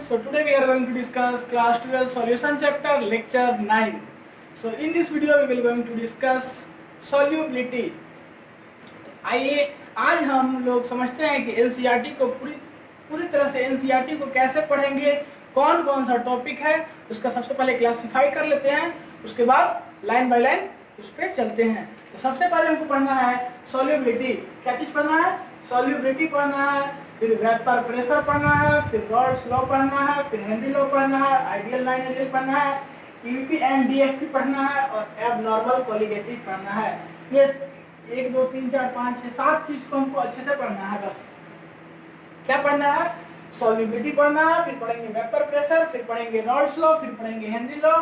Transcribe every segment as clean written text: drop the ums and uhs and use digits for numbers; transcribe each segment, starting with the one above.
So today we are going to discuss class 12 solution chapter lecture 9. So in this video we will going to discuss solubility. आइए आज हम लोग समझते हैं कि एनसीईआरटी को पूरी तरह से एनसीईआरटी को कैसे पढ़ेंगे, कौन कौन सा टॉपिक है उसका सबसे पहले क्लासिफाई कर लेते हैं, उसके बाद लाइन बाय लाइन उस पर चलते हैं। तो सबसे पहले हमको पढ़ना है सॉल्युबिलिटी। क्या चीज पढ़ना है? सॉल्युबिलिटी पढ़ना है, फिर वेपर प्रेशर पढ़ना है, फिर रॉल्स लॉ पढ़ना है, फिर हेनरी लॉ पढ़ना है, आइडियल लाइन आइडियल पढ़ना है, ईवीपी एंड डीएफपी पढ़ना है और एबनॉर्मल कोलिगेटिव पढ़ना है। ये 1 2 3 4 5 6 7 चीज को हमको अच्छे से पढ़ना है। बस क्या पढ़ना है? सॉल्युबिलिटी पढ़ना है, फिर पढ़ेंगे वेपर प्रेशर, फिर पढ़ेंगे रॉल्स लॉ, फिर पढ़ेंगे हेनरी लॉ,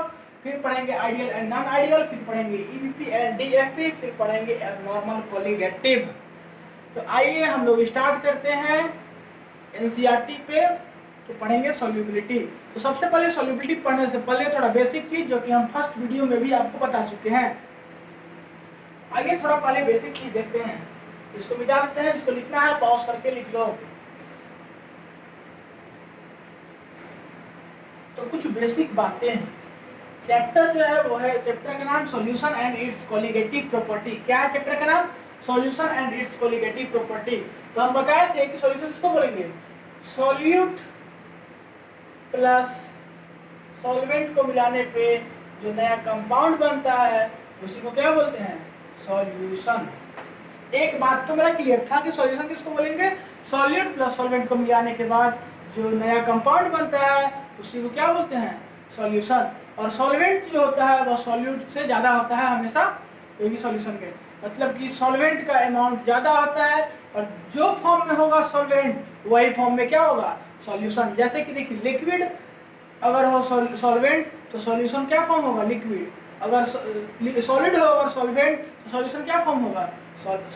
फिर पढ़ेंगे आइडियल एंड नॉन आइडियल, फिर पढ़ेंगे ईवीपी एंड डीएफपी, फिर पढ़ेंगे एबनॉर्मल कोलिगेटिव। तो आइए हम लोग स्टार्ट करते हैं एनसीईआरटी पे। तो पढ़ेंगे सॉल्युबिलिटी। तो सबसे पहले सॉल्युबिलिटी पढ़ने से पहले थोड़ा बेसिक चीज जो कि हम फर्स्ट वीडियो में भी आपको बता चुके हैं। आइए थोड़ा पहले बेसिक चीज देखते हैं। इसको मिटा देते हैं, इसको लिखना है पॉज करके लिख लो। तो कुछ बेसिक बातें, चैप्टर जो है वो है, चैप्टर का नाम solution and it's colligative property. क्या है चैप्टर का नाम? Solution and it's colligative property. तो हम बताए थे कि सॉल्यूशन किसको बोलेंगे? सॉल्यूट प्लस सॉल्वेंट को मिलाने पे जो नया कंपाउंड बनता है उसी को क्या बोलते हैं? सॉल्यूशन। एक बात तो मेरा क्लियर था कि सॉल्यूशन किसको बोलेंगे? सॉल्यूट प्लस सॉल्वेंट को मिलाने के बाद जो नया कंपाउंड बनता है उसी को क्या बोलते हैं? सॉल्यूशन। और सॉल्वेंट जो होता है वो सॉल्यूट से ज्यादा होता है हमेशा, ये भी सॉल्यूशन के मतलब कि सॉल्वेंट का अमाउंट ज्यादा होता है और जो फॉर्म में होगा सॉल्वेंट वही फॉर्म में क्या होगा? सॉल्यूशन। जैसे कि देखिए लिक्विड अगर हो सॉल्वेंट तो सॉल्यूशन क्या फॉर्म होगा? लिक्विड। अगर सॉलिड हो अगर सॉल्वेंट तो सॉल्यूशन क्या फॉर्म होगा?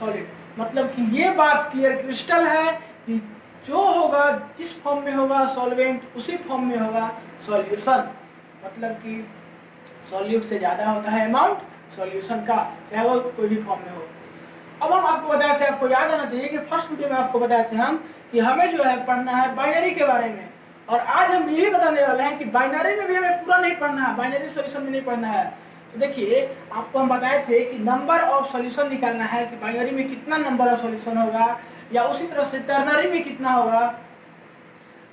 सॉलिड। मतलब कि ये बात क्लियर क्रिस्टल है कि जो होगा जिस फॉर्म में होगा सॉल्वेंट उसी फॉर्म में होगा सॉल्यूशन। मतलब कि सॉल्यूट से ज्यादा होता है अमाउंट सॉल्यूशन का, चाहे वो कोई भी फॉर्म में हो। अब हम आपको बताए थे, आपको याद आना चाहिए कि फर्स्ट वीडियो में आपको बताए थे हम कि हमें जो है पढ़ना है बाइनरी के बारे में। और आज हम यही बताने वाले हैं कि बाइनरी में भी हमें पूरा नहीं पढ़ना है, बाइनरी सॉल्यूशन में नहीं पढ़ना है। तो देखिए आपको हम बताए थे कि नंबर ऑफ सॉल्यूशन निकालना है कि बाइनरी में कितना नंबर ऑफ सॉल्यूशन होगा, या उसी तरह से टर्नरी में कितना होगा।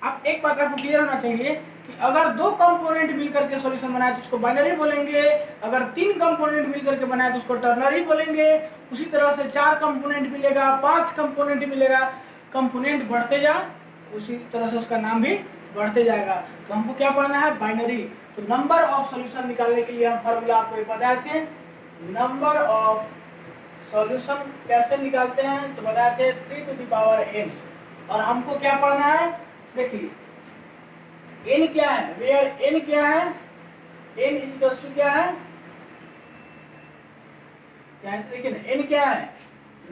अब एक बात आपको क्लियर होना चाहिए कि अगर 2 कंपोनेंट मिलकर के सॉल्यूशन बनाए तो उसको बाइनरी बोलेंगे, अगर 3 कंपोनेंट मिलकर के बनाए तो उसको टर्नरी बोलेंगे, उसी तरह से 4 कंपोनेंट मिलेगा, 5 कंपोनेंट मिलेगा, कंपोनेंट बढ़ते जा उसी तरह से उसका नाम भी बढ़ते जाएगा। तो हमको क्या पढ़ना है? बाइनरी। तो नंबर ऑफ सॉल्यूशन निकालने के लिए हम फॉर्मूला आपको बताए थे। नंबर ऑफ सॉल्यूशन कैसे निकालते हैं तो बताए थे 3 to the power n। और हमको क्या पढ़ना है? देखिए n क्या है, वेयर n क्या है? n इक्वल्स टू क्या है? देखिए ना, n क्या है?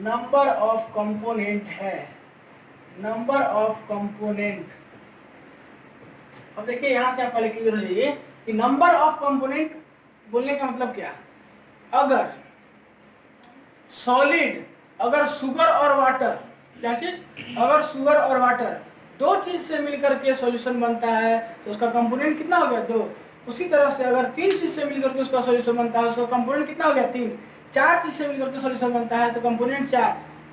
नंबर ऑफ कंपोनेंट है, नंबर ऑफ कंपोनेंट। अब देखिए यहां से आप पहले क्लियर हो जाइए कि नंबर ऑफ कंपोनेंट बोलने का मतलब क्या? अगर सॉलिड, अगर शुगर और वाटर, क्या चीज? अगर शुगर और वाटर 2 चीज से मिलकर के सॉल्यूशन बनता है तो उसका कंपोनेंट कितना हो गया? 2। उसी तरह से अगर 3 चीज से मिलकर के उसका सॉल्यूशन बनता है उसका कंपोनेंट कितना हो गया? 3। 4 चीज से मिलकर के सॉल्यूशन बनता है तो कंपोनेंट 4।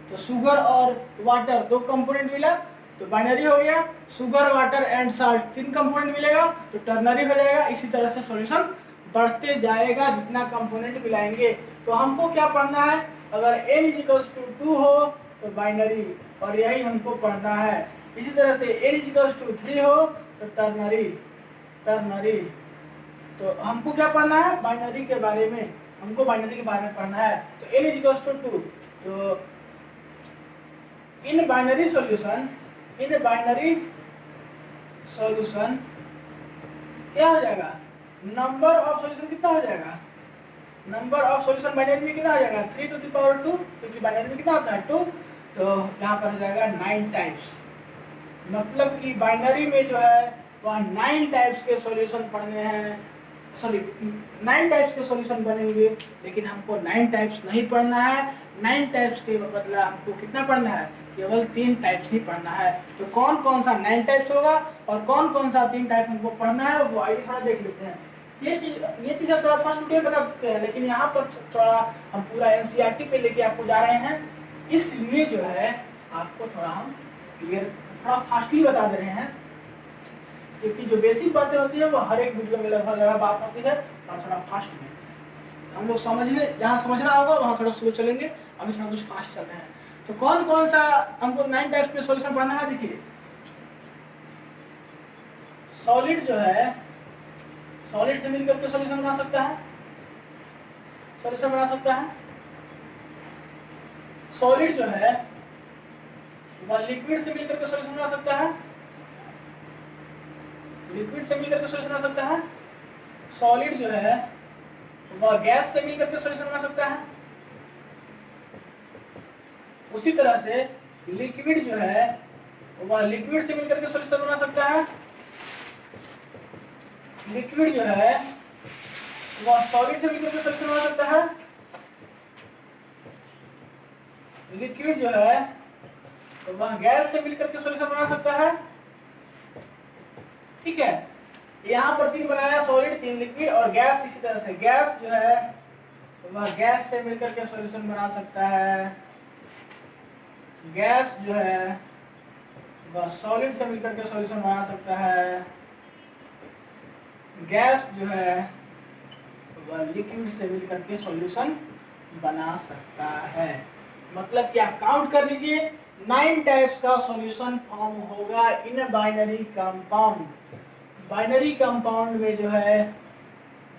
तो शुगर और वाटर 2 कंपोनेंट मिला तो बाइनरी हो गया, sugar water and salt 3 component मिलेगा तो टर्नरी हो जाएगा। इसी तरह से सॉल्यूशन बढ़ते जाएगा जितना कंपोनेंट मिलाएंगे। तो हमको क्या पढ़ना है? अगर n इक्वल्स टू 2 हो तो बाइनरी, और यही हमको पढ़ना है। इसी तरह से n इक्वल्स टू 3 हो तो टर्नरी। तो हमको क्या पढ़ना है? बाइनरी के बारे में, हमको बाइनरी के बारे में पढ़ना है। तो n इक्वल्स टू 2, तो इन बाइनरी सॉल्यूशन क्या हो जाएगा? नंबर ऑफ सॉल्यूशन कितना हो जाएगा? नंबर ऑफ सॉल्यूशन बाइनरी में कितना हो जाएगा? 3 to the power 2, क्योंकि बाइनरी में कितना होता है? 2। तो यहाँ पर हो जाएगा 9 टाइप्स। मतलब कि बाइनरी में जो है वह 9 टाइप्स के सॉल्यूशन पढ़ने हैं, सॉरी 9 टाइप्स के सॉल्यूशन बनेंगे। लेकिन हमको 9 टाइप्स नहीं पढ़ना है, 9 टाइप्स के बदला हमको कितना पढ़ना है? केवल 3 टाइप्स ही पढ़ना है। तो कौन कौन सा 9 टाइप्स होगा और कौन कौन सा 3 टाइप हमको पढ़ना है वो आइए थोड़ा देख लेते हैं। ये चीज थोड़ा फर्स्ट वीडियो बता चुके हैं, लेकिन यहाँ पर थोड़ा हम पूरा एनसीईआरटी पे लेके आपको जा रहे हैं, इसलिए जो है आपको थोड़ा हम क्लियर थोड़ा फास्टली बता दे रहे हैं, क्योंकि जो बेसिक बातें होती है वो हर एक वीडियो में लगभग बात होती है, और थोड़ा फास्ट में हम लोग समझने जहाँ समझना होगा वहाँ थोड़ा स्लो चलेंगे, अभी थोड़ा कुछ फास्ट चल रहे हैं। तो कौन कौन सा हमको 9 टाइप्स में सॉल्यूशन पढ़ना है। देखिए सॉलिड जो है, सॉलिड से मिलकर के सॉल्यूशन बना सकता है, सॉल्यूशन बना सकता है। सॉलिड जो है वह लिक्विड से मिलकर के सॉल्यूशन बना सकता है, लिक्विड से मिलकर के सॉल्यूशन बना सकता है। सॉलिड जो है वह गैस से मिलकर के सॉल्यूशन बना सकता है। उसी तरह से लिक्विड जो है वह लिक्विड से मिलकर के सॉल्यूशन बना सकता है। लिक्विड जो है वह सॉलिड से मिलकर के सॉल्यूशन बना सकता है। लिक्विड जो है वह गैस से मिलकर के सॉल्यूशन बना सकता है। ठीक है, यहाँ पर 3 बनाया, सॉलिड, 3 लिक्विड और गैस। इसी तरह से गैस जो है वह गैस से मिलकर के सॉल्यूशन बना सकता है। गैस जो है वह सॉलिड से मिलकर के सॉल्यूशन बना सकता है। गैस जो है वह लिक्विड से मिलकर के सॉल्यूशन बना सकता है। मतलब कि आप काउंट कर लीजिए, 9 टाइप्स का सॉल्यूशन फॉर्म होगा in binary compound. Binary compound में जो है,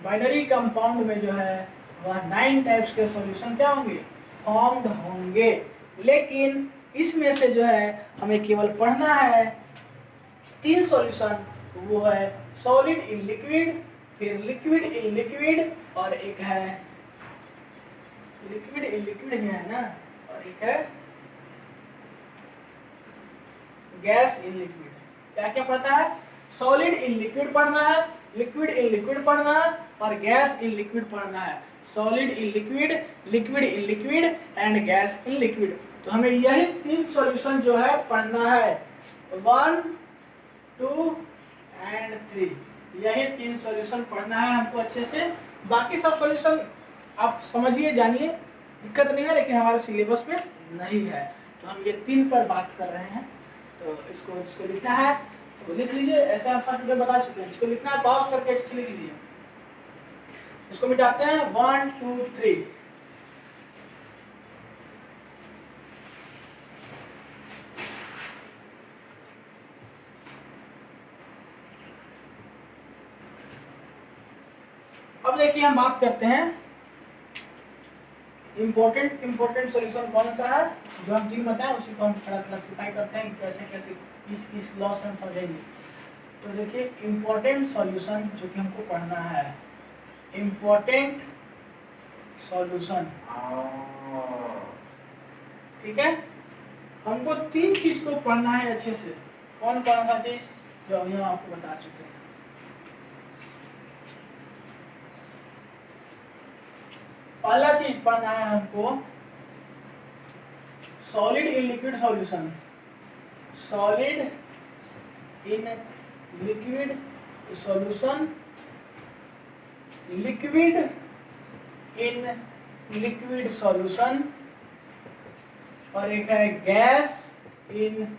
बाइनरी कंपाउंड में जो है वह 9 टाइप्स के सॉल्यूशन क्या होंगे, फॉर्म्ड होंगे। लेकिन इसमें से जो है हमें केवल पढ़ना है 3 सॉल्यूशन, वो है सॉलिड इन लिक्विड, फिर लिक्विड इन लिक्विड, और एक है लिक्विड इन लिक्विड है ना, और एक है गैस इन लिक्विड। क्या क्या पता है, सॉलिड इन लिक्विड पढ़ना है, लिक्विड इन लिक्विड पढ़ना है, और गैस इन लिक्विड पढ़ना है। Solid in liquid, liquid in liquid and gas in liquid. तो हमें यही 3 सॉल्यूशन जो है पढ़ना है, 1, 2 एंड 3। यही 3 सॉल्यूशन पढ़ना है हमको अच्छे से। बाकी सब सॉल्यूशन आप समझिए, जानिए, दिक्कत नहीं है, लेकिन हमारे सिलेबस में नहीं है, तो हम ये 3 पर बात कर रहे हैं। तो इसको लिखना है तो लिख लीजिए, ऐसे आप फर्स्ट वीडियो बता चुके हैं। इसको लिखना है, पॉज करके इसको लिख लीजिए। इसको मिटाते हैं, 1, 2, 3। अब देखिए हम बात करते हैं इम्पोर्टेंट सॉल्यूशन कौन सा है, जो हम 3 बताएं उसी को हम थोड़ा क्लासिफाई करते हैं कैसे कैसे इस लॉ से हम समझेंगे। तो देखिए इम्पोर्टेंट सॉल्यूशन जो कि हमको पढ़ना है, इम्पोर्टेंट सॉल्यूशन, ठीक है, हमको 3 चीज को पढ़ना है अच्छे से। कौन कौन सा चीज, जो अभी हम आपको बता चुके हैं। पहला चीज पढ़ना है हमको solid in liquid solution, solid in liquid solution, liquid in liquid solution, और एक है गैस इन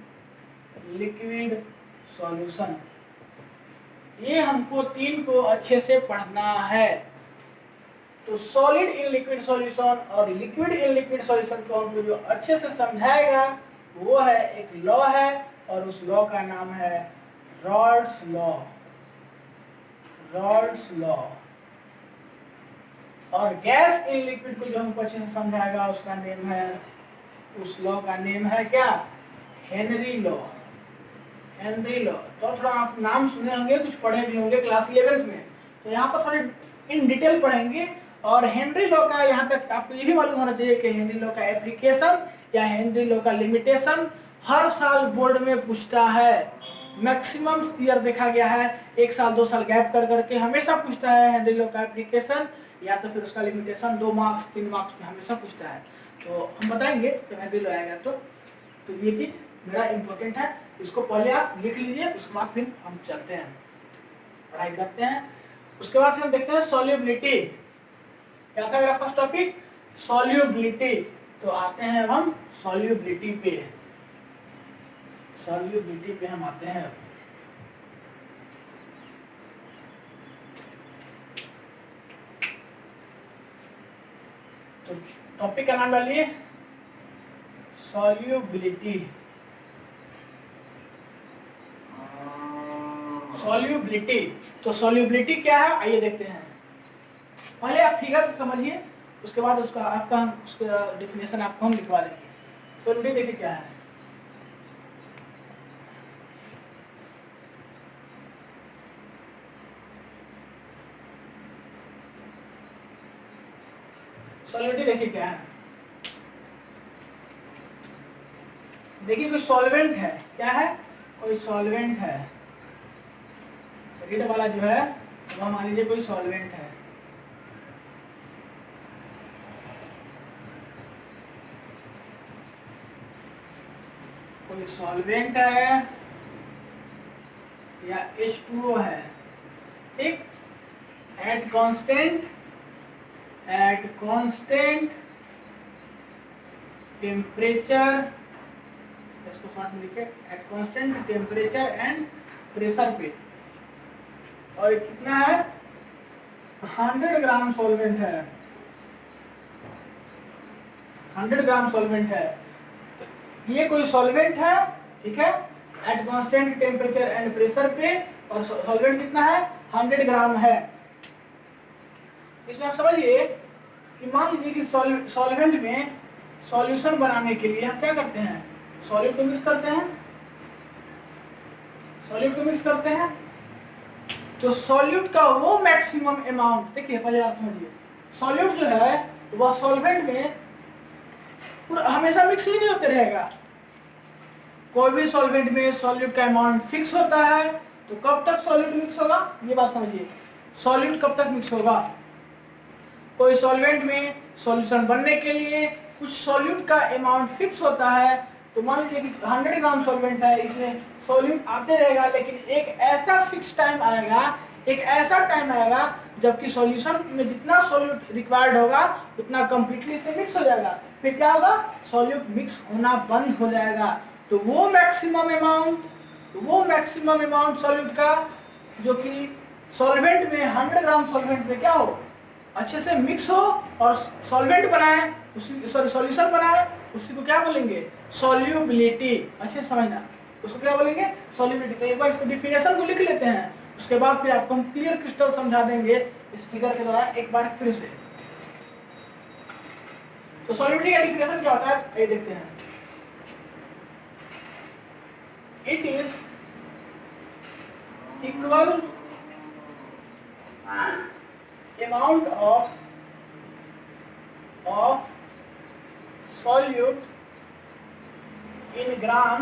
लिक्विड सॉल्यूशन। ये हमको 3 को अच्छे से पढ़ना है। तो सॉलिड इन लिक्विड सॉल्यूशन और लिक्विड इन लिक्विड सॉल्यूशन को हमको जो अच्छे से समझाएगा वो है एक लॉ है, और उस लॉ का नाम है रॉल्स लॉ, रॉल्स लॉ। और गैस इन लिक्विड को जो हमको अच्छे से समझाएगा उसका नेम है, उस लॉ का नेम है क्या, हेनरी लॉ, हेनरी लॉ। तो थोड़ा आप नाम सुने होंगे, कुछ पढ़े भी होंगे क्लास 11 में, तो यहाँ पर थोड़े इन डिटेल पढ़ेंगे। और हेनरी लॉ का यहाँ तक आपको ये भी मालूम होना चाहिए कि हेनरी लॉ का एप्लीकेशन या हेनरी लॉ का लिमिटेशन हर साल बोर्ड में पूछता है। मैक्सिमम ईयर देखा गया है, 1 साल 2 साल गैप कर करके हमेशा पूछता है हेनरी लॉ का एप्लीकेशन, या तो फिर उसका लिमिटेशन 2 मार्क्स 3 मार्क्स में हमेशा पूछता है। तो हम बताएंगे जब हेनरी लॉ आएगा। तो तो ये चीज मेरा इम्पोर्टेंट है, इसको पहले आप लिख लीजिए, उसके बाद फिर हम चलते हैं पढ़ाई करते हैं। उसके बाद हम देखते हैं सॉल्युबिलिटी। क्या था मेरा फर्स्ट टॉपिक? सॉल्युबिलिटी। तो आते हैं हम सॉल्युबिलिटी पे, सॉल्युबिलिटी पे हम आते हैं। तो टॉपिक का नाम डालिए सॉल्युबिलिटी। सॉल्युबिलिटी, तो सॉल्युबिलिटी क्या है आइए देखते हैं। पहले आप फिगर से समझिए, उसके बाद उसका आपका हम उसका डेफिनेशन आपको हम लिखवा देंगे। सॉल्युबिलिटी देखिए क्या है। सॉल्युबिलिटी देखिए क्या है। देखिए कोई सॉल्वेंट है, क्या है? कोई सॉल्वेंट है, रेड वाला जो है वो मान लीजिए कोई सॉल्वेंट है। कोई सॉल्वेंट है या H2O है, ठीक? एट कांस्टेंट टेम्परेचर, इसको साथ में लिखे, at constant temperature and pressure पे। और कितना है? 100 ग्राम सॉल्वेंट है, 100 ग्राम सॉल्वेंट है। तो ये कोई सॉल्वेंट है, ठीक है, at constant temperature and pressure पे, और सॉल्वेंट कितना है? 100 ग्राम है। इसमें आप समझिए कि मान लीजिए कि सॉल्वेंट में सॉल्यूशन बनाने के लिए हम क्या करते हैं? सॉल्यूट को मिक्स करते हैं, सॉल्यूट को मिक्स करते हैं। तो सॉल्यूट का वो मैक्सिमम अमाउंट, देखिए पहले आप समझिए, सॉल्यूट जो है वह सॉल्वेंट में हमेशा मिक्स ही नहीं होते रहेगा। कोई भी सॉल्वेंट में सॉल्यूट का अमाउंट फिक्स होता है। तो कब तक सॉल्यूट मिक्स होगा, ये बात समझिए। सॉल्यूट कब तक मिक्स होगा? कोई सॉल्वेंट में सॉल्यूशन बनने के लिए कुछ सॉल्यूट का अमाउंट फिक्स होता है। तो मान लीजिए कि 100 ग्राम सॉल्वेंट है, इसमें सॉल्यूट आते रहेगा, लेकिन एक ऐसा फिक्स टाइम आएगा, एक ऐसा टाइम आएगा जबकि सॉल्यूशन में जितना सॉल्यूट रिक्वायर्ड होगा उतना कंप्लीटली से मिक्स हो जाएगा। फिर क्या होगा? सॉल्यूट मिक्स होना बंद हो जाएगा। तो वो मैक्सिमम अमाउंट सॉल्यूट का जो कि सॉल्वेंट में 100 ग्राम सॉल्वेंट में क्या हो, अच्छे से मिक्स हो और सॉल्वेंट बनाए, सॉल्यूशन बनाए, उसी को क्या बोलेंगे? सॉल्युबिलिटी। अच्छे से समझना, उसको क्या बोलेंगे? सॉल्युबिलिटी। तो एक बार इसको डिफिनेशन को लिख लेते हैं, उसके बाद फिर आपको हम क्लियर क्रिस्टल समझा देंगे इस फिगर के द्वारा एक बार फिर से। तो सॉल्युबिलिटी का डिफिनेशन क्या होता है ये देखते हैं। It is equal amount of solute in gram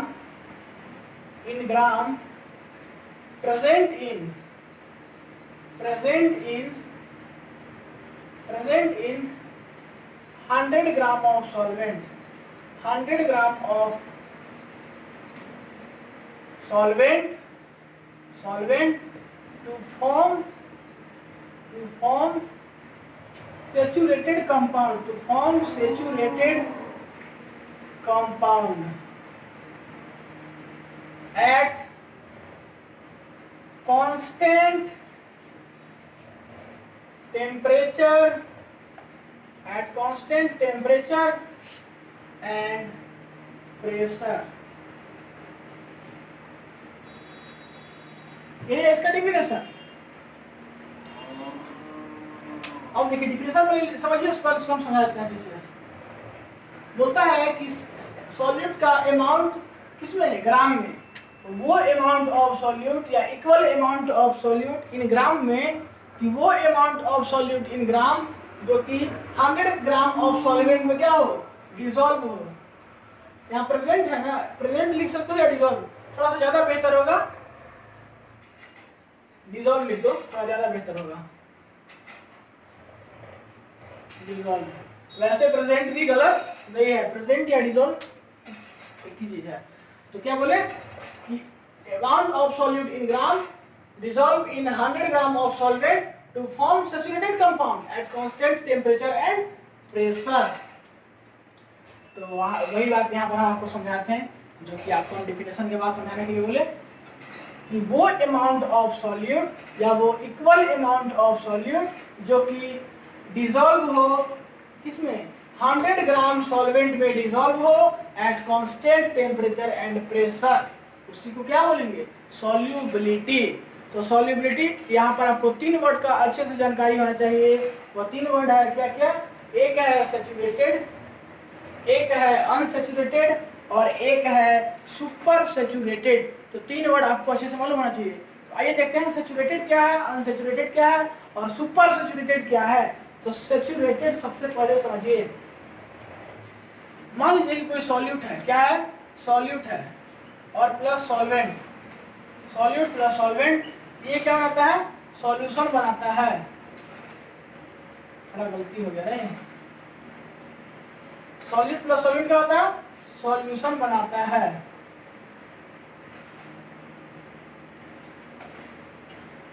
present in 100 gram of solvent, 100 gram of solvent to form saturated compound, at constant temperature and pressure। ये है इसका डिफिनेशन। अब देखिए डिफिनेशन समझिए, उसके बाद उसको हम समझा देते हैं अच्छे से। बोलता है कि सॉल्यूट का अमाउंट किसमें है? ग्राम में। तो वो अमाउंट ऑफ सॉल्यूट या equal amount of solute in gram में, कि वो amount of solute in gram जो कि 100 ग्राम ऑफ सॉल्वेंट में क्या हो? डिसॉल्व हो। यहाँ प्रेजेंट है ना, प्रेजेंट लिख सकते हो या डिसॉल्व? थोड़ा सा ज्यादा बेहतर होगा, डिसॉल्व लिख दो, थोड़ा ज्यादा बेहतर होगा। डिसॉल्व, वैसे प्रेजेंट भी गलत नहीं है, प्रेजेंट या डिसॉल्व एक ही चीज है। तो क्या बोले कि amount of solute in gram dissolve in 100 gram of solvent to form saturated compound at constant temperature and pressure। तो वही बात यहाँ पर हम आपको समझाते हैं, जो कि आपको डेफिनेशन के बाद समझाने के लिए बोले कि वो अमाउंट ऑफ सॉल्यूट या वो इक्वल अमाउंट ऑफ सॉल्यूट जो कि डिजॉल्व हो किसमें 100 ग्राम सॉल्वेंट में डिजॉल्व हो at constant temperature and pressure, उसी को क्या बोलेंगे सॉल्युबिलिटी। तो सॉल्युबिलिटी यहाँ पर आपको 3 वर्ड का अच्छे से जानकारी होना चाहिए। वो 3 वर्ड है क्या क्या, एक है सैचुरेटेड, एक है अनसैचुरेटेड और एक है सुपर सैचुरेटेड। तो 3 वर्ड आपको अच्छे से मालूम होना चाहिए। तो आइए देखते हैं सैचुरेटेड क्या है, अनसैचुरेटेड क्या है और सुपर सैचुरेटेड क्या है। तो सैचुरेटेड सबसे पहले समझिए, मान लीजिए कोई सॉल्यूट है, क्या है सॉल्यूट है और plus solvent, solute plus solvent, ये क्या बनाता है सॉल्यूशन बनाता है। थोड़ा गलती हो गया है, सॉल्यूट प्लस सॉल्वेंट क्या होता है सॉल्यूशन बनाता है।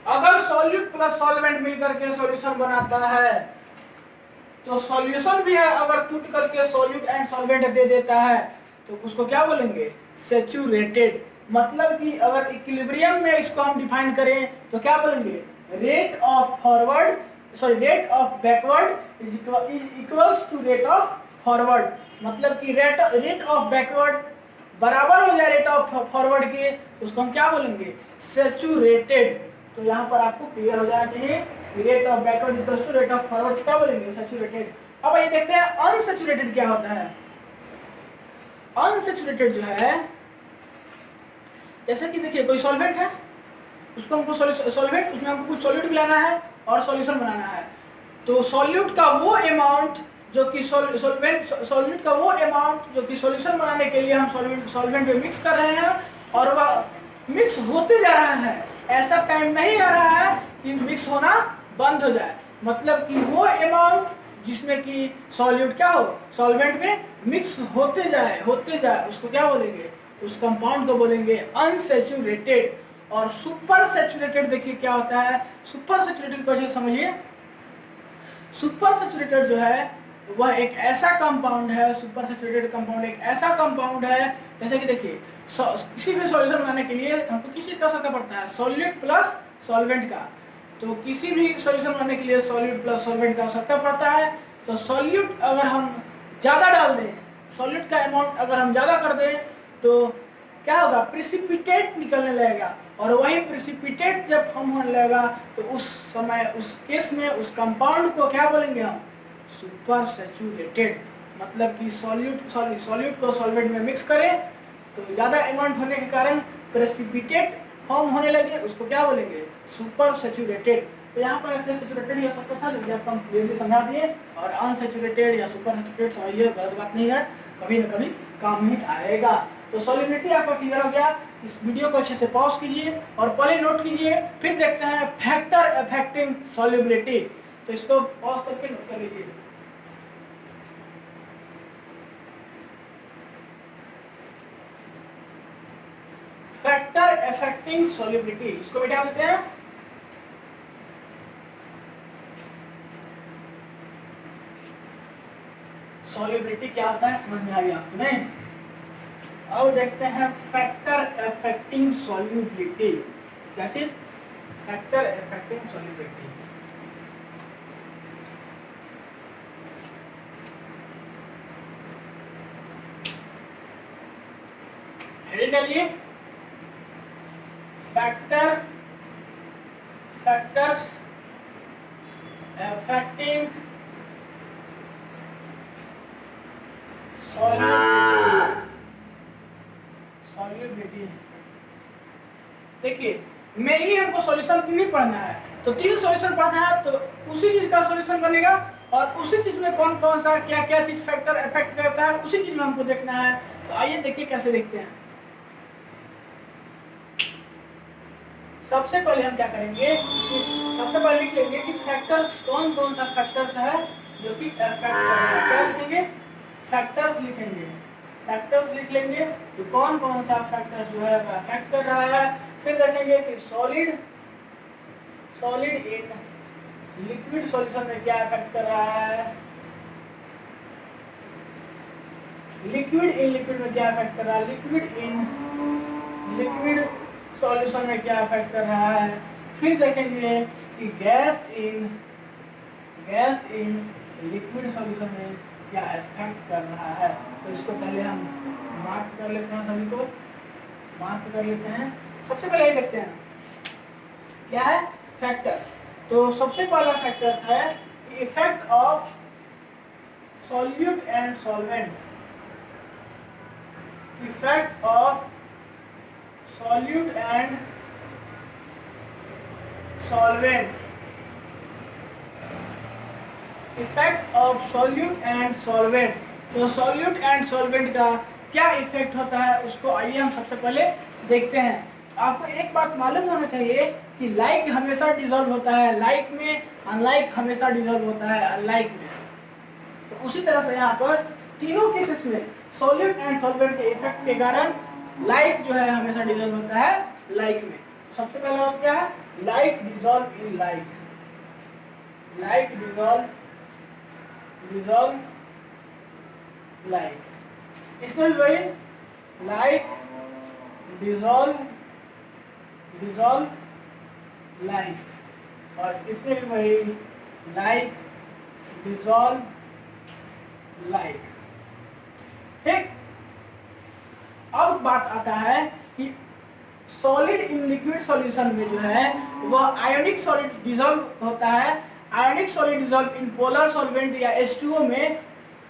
अगर सॉल्यूट प्लस सॉल्वेंट मिलकर के सॉल्यूशन बनाता है तो सॉल्यूशन भी है अगर टूट करके सॉल्यूट एंड सॉल्वेंट दे देता है तो उसको क्या बोलेंगे सैचुरेटेड। मतलब कि अगर इक्विलिब्रियम में इसको हम डिफाइन करें तो क्या बोलेंगे rate of forward sorry rate of backward is equals to rate of forward. मतलब कि रेट ऑफ बैकवर्ड बराबर हो जाए रेट ऑफ फॉरवर्ड के, उसको हम क्या बोलेंगे सैचुरेटेड। तो यहाँ पर आपको क्लियर हो जाना चाहिए rate of backward equals to rate of forward क्या बोलेंगे सैचुरेटेड। अब ये देखते हैं अनसैचुरेटेड क्या होता है। अनसैचुरेटेड जो है जैसे कि देखिए कोई सॉल्वेंट है, उसको हमको सॉल्वेंट उसमें हमको कुछ सॉल्यूट मिलाना है और सॉल्यूशन बनाना है। तो सॉल्यूट का वो अमाउंट जो कि सॉल्वेंट का वो अमाउंट जो कि सॉल्यूशन बनाने के लिए हम सॉल्वेंट में मिक्स कर रहे हैं और वह मिक्स होते जा रहा है, ऐसा टाइम नहीं आ रहा है कि मिक्स होना बंद हो जाए। मतलब कि वो अमाउंट जिसमें कि सॉल्यूट क्या हो सॉल्वेंट में मिक्स होते जाए उसको क्या बोलेंगे उस कंपाउंड को बोलेंगे अनसैचुरेटेड। और सुपर सैचुरेटेड देखिए क्या होता है, सुपर सैचुरेटेड को समझिए। सुपर सैचुरेटेड जो है वह एक ऐसा कंपाउंड है, सुपर सैचुरेटेड कंपाउंड एक ऐसा कंपाउंड है जैसे कि देखिए किसी भी सॉल्यूशन बनाने के लिए हमको किस चीज का आवश्यकता पड़ता है सॉल्यूट प्लस सॉल्वेंट का। तो किसी भी सॉल्यूशन बनाने के लिए सॉल्यूट प्लस सॉल्वेंट का आवश्यकता पड़ता है। तो सॉल्यूट अगर हम ज्यादा डाल दें, सॉल्यूट का अमाउंट अगर हम ज्यादा कर दें तो क्या होगा प्रिसिपिटेट निकलने लगेगा और वही प्रिसिपिटेट जब हम होने लगेगा तो उस समय उस केस में उस कंपाउंड को क्या बोलेंगे हम सुपर सैचुरेटेड। मतलब कि सॉल्यूट को सॉल्वेंट में मिक्स करें तो ज्यादा अमाउंट होने के कारण प्रेसिपिटेट फॉर्म होने लगे, उसको क्या बोलेंगे सुपर सैचुरेटेड। तो यहाँ पर ऐसे सैचुरेटेड या सबको था लेकिन आपको हम क्लियरली समझा दिए। और अनसैचुरेटेड या सुपर सैचुरेटेड समझिए, गलत बात नहीं है, कभी न कभी काम में आएगा। तो सॉल्युबिलिटी आपका क्लियर हो गया। इस वीडियो को अच्छे से पॉज कीजिए और पहले नोट कीजिए, फिर देखते हैं फैक्टर अफेक्टिंग सॉल्युबिलिटी। तो इसको पॉज करके नोट कर लीजिए। फैक्टर अफेक्टिंग सॉल्युबिलिटी, इसको बिठा देते हैं। सॉल्युबिलिटी क्या होता है समझ में आ गया आपको नहीं? अब देखते हैं फैक्टर अफेक्टिंग सॉल्युबिलिटी। क्या चीज? Factor affecting solubility. हेडिंग डालिए फैक्टर्स अफेक्टिंग सॉल्युबिलिटी। देखिए मेनली हमको सॉल्यूशन नहीं पढ़ना है, तो 3 सॉल्यूशन पढ़ना है, तो उसी चीज का सॉल्यूशन बनेगा और उसी चीज में कौन कौन सा क्या क्या चीज फैक्टर अफेक्ट करता है उसी चीज में हमको देखना है। तो आइए देखिए कैसे देखते हैं। सबसे पहले हम क्या करेंगे कि सबसे पहले लिख लेंगे कि फैक्टर्स कौन कौन सा फैक्टर्स है जो कि अफेक्ट करता है। क्या लिखेंगे? फैक्टर्स लिखेंगे, फैक्टर्स लिख लेंगे। तो कौन कौन सा फैक्टर जो है अफेक्ट कर रहा है। फिर देखेंगे कि सॉलिड इन लिक्विड सॉल्यूशन में क्या इफेक्ट कर रहा है, लिक्विड इन लिक्विड में क्या इफेक्ट कर रहा है, लिक्विड इन लिक्विड सॉल्यूशन में क्या इफेक्ट कर रहा है। फिर देखेंगे कि गैस इन लिक्विड सॉल्यूशन में क्या इफेक्ट कर रहा है। तो इसको पहले हम मार्क कर लेते हैं, सभी को मार्क कर लेते हैं। सबसे पहले ये देखते हैं क्या है फैक्टर्स। तो सबसे पहला फैक्टर है effect of solute and solvent, effect of solute and solvent, effect of solute and solvent. तो सॉल्यूट एंड सॉल्वेंट का क्या इफेक्ट होता है उसको आइए हम सबसे पहले देखते हैं। आपको एक बात मालूम होना चाहिए कि लाइक हमेशा डिसॉल्व होता है लाइक में, अनलाइक हमेशा डिसॉल्व होता है अनलाइक में। तो उसी तरह से यहाँ पर तीनों केसेस में सॉल्यूट एंड सॉल्वेंट के इफेक्ट के कारण लाइक जो है हमेशा डिसॉल्व होता है लाइक में। सबसे पहला क्या है like dissolve in like, like dissolve like. इसमें भी वही लाइक डिसॉल्व लाइक, और इसमें भी वही लाइक डिसॉल्व लाइक। ठीक, अब बात आता है कि सॉलिड इन लिक्विड सॉल्यूशन में जो है वह आयोनिक सॉलिड डिसॉल्व होता है, ionic solid dissolve in polar solvent या H2O में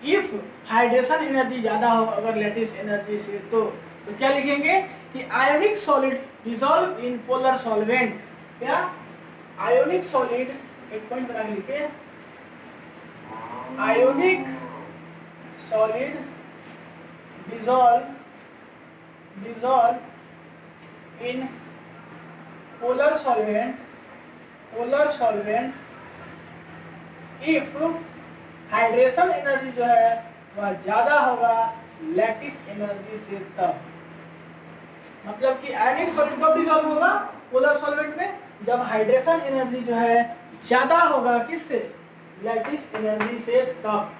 इफ हाइड्रेशन एनर्जी ज्यादा हो अगर लैटिस एनर्जी से। तो क्या लिखेंगे कि ionic solid dissolve in polar solvent, क्या आयोनिक सॉलिड, एक पॉइंट बना के लिखिए, ionic solid dissolve in polar solvent if hydration energy जो है वह ज्यादा होगा लैटिस एनर्जी से। तब मतलब कि आयनिक सॉलिड कब डिसॉल्व होगा पोलर सॉल्वेंट में, जब हाइड्रेशन एनर्जी जो है ज्यादा होगा किससे, लैटिस एनर्जी से। तब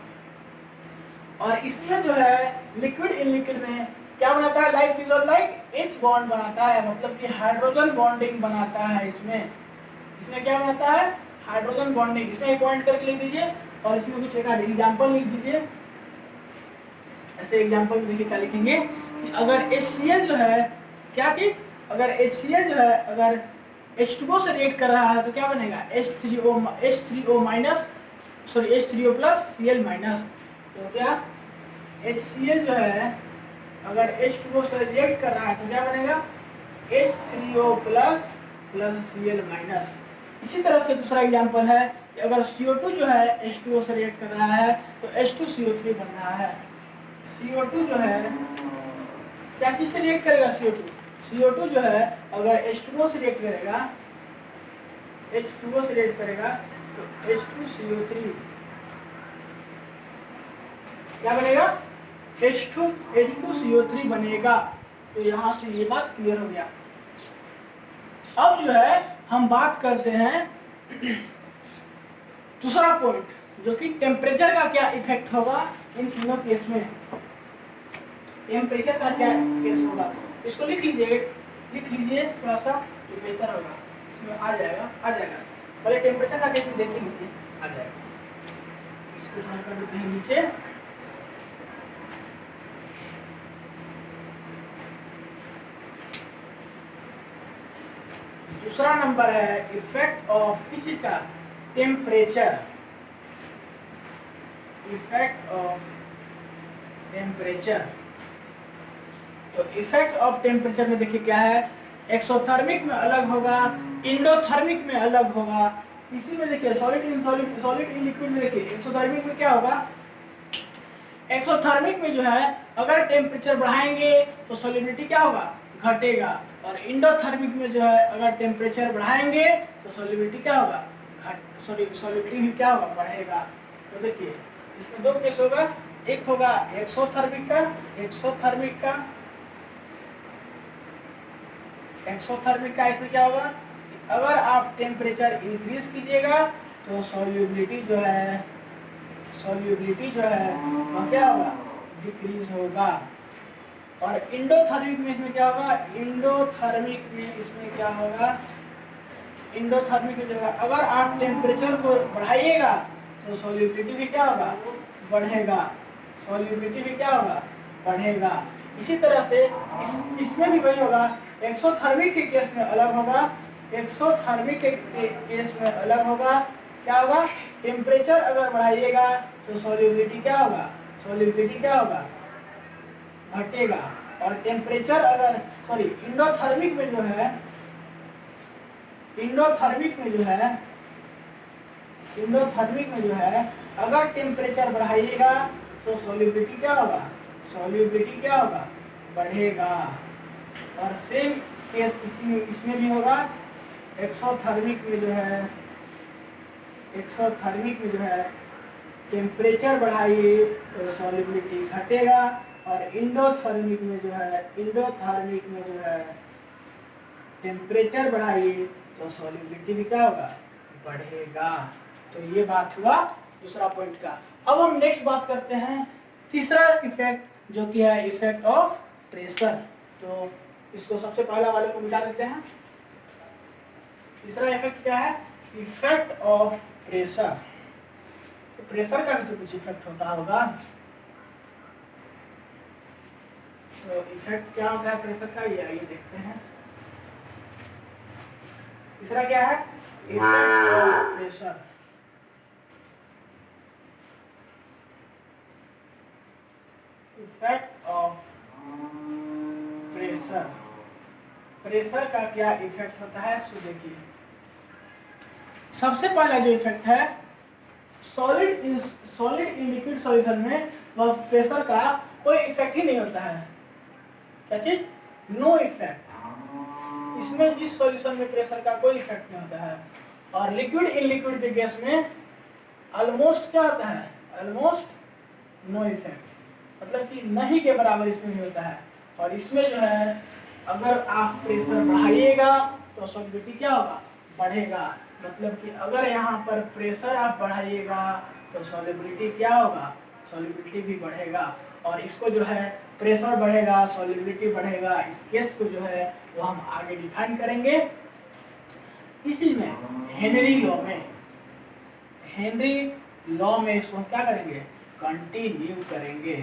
और इसमें जो है लिक्विड इन लिक्विड में क्या बनाता है, like dissolve like H bond बनाता है, मतलब कि हाइड्रोजन बॉन्डिंग बनाता है। इसमें क्या बनाता है, हाइड्रोजन बॉन्डिंग। इसमें एक पॉइंट करके लिख दीजिए और इसमें कुछ एक एग्जांपल लिख दीजिए। ऐसे एग्जांपल देखिए क्या लिखेंगे कि अगर HCl जो है क्या चीज, अगर HCl जो है अगर H2O से रिएक्ट कर रहा है तो क्या बनेगा, H3O minus, sorry H3O plus Cl minus. तो क्या HCl जो है अगर H2O से रिएक्ट कर रहा है तो क्या बनेगा, H3O प्लस Cl माइनस। इसी तरह से दूसरा एग्जांपल है कि अगर CO2 जो है H2O से रिएक्ट कर रहा है तो H2CO3 बन रहा है। CO2 जो है क्या चीज से रिएक्ट करेगा, CO2 जो है अगर H2O से रिएक्ट करेगा, H2O से रिएक्ट करेगा तो H2CO3 क्या बनेगा, H2CO3 बनेगा। तो यहाँ से ये बात क्लियर हो गया। अब जो है हम बात करते हैं दूसरा पॉइंट, जो कि टेम्परेचर का क्या इफेक्ट होगा इन तीनों केस में। टेम्परेचर का क्या केस होगा इसको लिख लीजिए थोड़ा सा, तो बेहतर होगा, इसमें आ जाएगा पहले टेम्परेचर का केस देख लीजिए, आ जाएगा। इसको हम कर देते हैं नीचे। दूसरा नंबर है इफेक्ट ऑफ किस चीज का, टेम्परेचर, इफेक्ट ऑफ टेम्परेचर। तो इफेक्ट ऑफ टेम्परेचर में देखिए क्या है, एक्सोथर्मिक में अलग होगा, इंडोथर्मिक में अलग होगा। इसी में देखिए सॉलिड इन लिक्विड में देखिए एक्सोथर्मिक में क्या होगा, एक्सोथर्मिक में जो है अगर टेम्परेचर बढ़ाएंगे तो सॉलिबिलिटी क्या होगा, घटेगा। और इंडोथर्मिक में जो है अगर टेम्परेचर बढ़ाएंगे तो सॉलिबिलिटी क्या होगा, सॉलिबिलिटी भी क्या होगा, बढ़ेगा। तो देखिए इसमें दो केस होगा, एक होगा एक्सोथर्मिक का एक्सोथर्मिक का इसमें क्या होगा, अगर आप टेम्परेचर इंक्रीज कीजिएगा तो सॉल्युबिलिटी जो है वह क्या होगा, डिक्रीज होगा। और इंडोथर्मिक में इसमें क्या होगा, इंडोथर्मिक में इसमें क्या होगा, इंडोथर्मिक की जगह अगर आप टेम्परेचर को बढ़ाइएगा तो सॉल्युबिलिटी भी क्या होगा, बढ़ेगा। सॉल्युबिलिटी भी क्या होगा, बढ़ेगा। इसी तरह से इसमें भी वही होगा। एक्सोथर्मिक के केस में अलग होगा, एक्सोथर्मिक के केस में अलग होगा। क्या होगा, टेम्परेचर अगर बढ़ाइएगा तो सॉल्युबिलिटी क्या होगा, सॉल्युबिलिटी क्या होगा, घटेगा। और टेम्परेचर अगर सॉरी इंडोथर्मिक में जो है अगर टेम्परेचर बढ़ाइएगा तो सॉल्युबिलिटी क्या होगा, बढ़ेगा। और सेम केस इसमें भी होगा। एक्सोथर्मिक में जो है टेम्परेचर बढ़ाइए तो सॉल्युबिलिटी घटेगा। और इंडोथर्मिक में जो है टेम्परेचर बढ़ाइए तो सॉल्युबिलिटी भी क्या होगा, बढ़ेगा। तो ये बात हुआ दूसरा पॉइंट का। अब हम नेक्स्ट बात करते हैं तीसरा इफेक्ट, जो कि है इफेक्ट ऑफ प्रेशर। तो इसको सबसे पहला वाले को मिटा देते हैं। तीसरा इफेक्ट क्या है, इफेक्ट ऑफ प्रेशर। तो प्रेशर का भी तो कुछ इफेक्ट होता होगा। तो इफेक्ट क्या होता है प्रेशर का, ये आइए देखते हैं। तीसरा क्या है, effect of pressure. Effect of pressure, pressure का क्या इफेक्ट होता है, सो देखिए। सबसे पहला जो इफेक्ट है, सॉलिड इन लिक्विड सॉल्यूशन में वह प्रेशर का कोई इफेक्ट ही नहीं होता है। क्या चीज, नो इफेक्ट। इसमें इस सॉल्यूशन में प्रेशर का कोई इफेक्ट नहीं होता है। और लिक्विड इन लिक्विड के गैस में ऑलमोस्ट क्या होता है, ऑलमोस्ट नो इफेक्ट, मतलब कि नहीं के बराबर इसमें भी होता है। और इसमें जो है अगर आप प्रेशर बढ़ाइएगा तो सॉल्युबिलिटी क्या होगा, बढ़ेगा। मतलब कि अगर यहाँ पर प्रेशर आप बढ़ाइएगा तो सॉल्युबिलिटी क्या होगा, सॉल्युबिलिटी भी बढ़ेगा। और इसको जो है प्रेशर बढ़ेगा, सॉल्युबिलिटी बढ़ेगा, इस केस को जो है वो हम आगे डिफाइन करेंगे। इसी में हेनरी लॉ में इसको हम क्या करेंगे, कंटिन्यू करेंगे।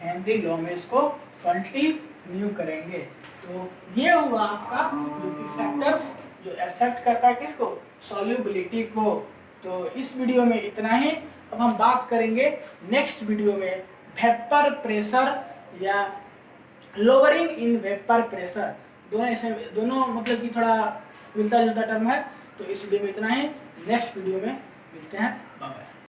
हेनरी लॉ में इसको कंटिन्यू करेंगे। तो ये हुआ आपका जो कि फैक्टर्स जो अफेक्ट करता है किसको, सॉल्युबिलिटी को। तो इस वीडियो में इतना ही। अब हम बात करेंगे नेक्स्ट वीडियो में वेपर प्रेशर या लोअरिंग इन वेपर प्रेशर। दोनों मतलब कि थोड़ा मिलता जुलता टर्म है। तो इस वीडियो में इतना ही, नेक्स्ट वीडियो में मिलते हैं, बाय बाय।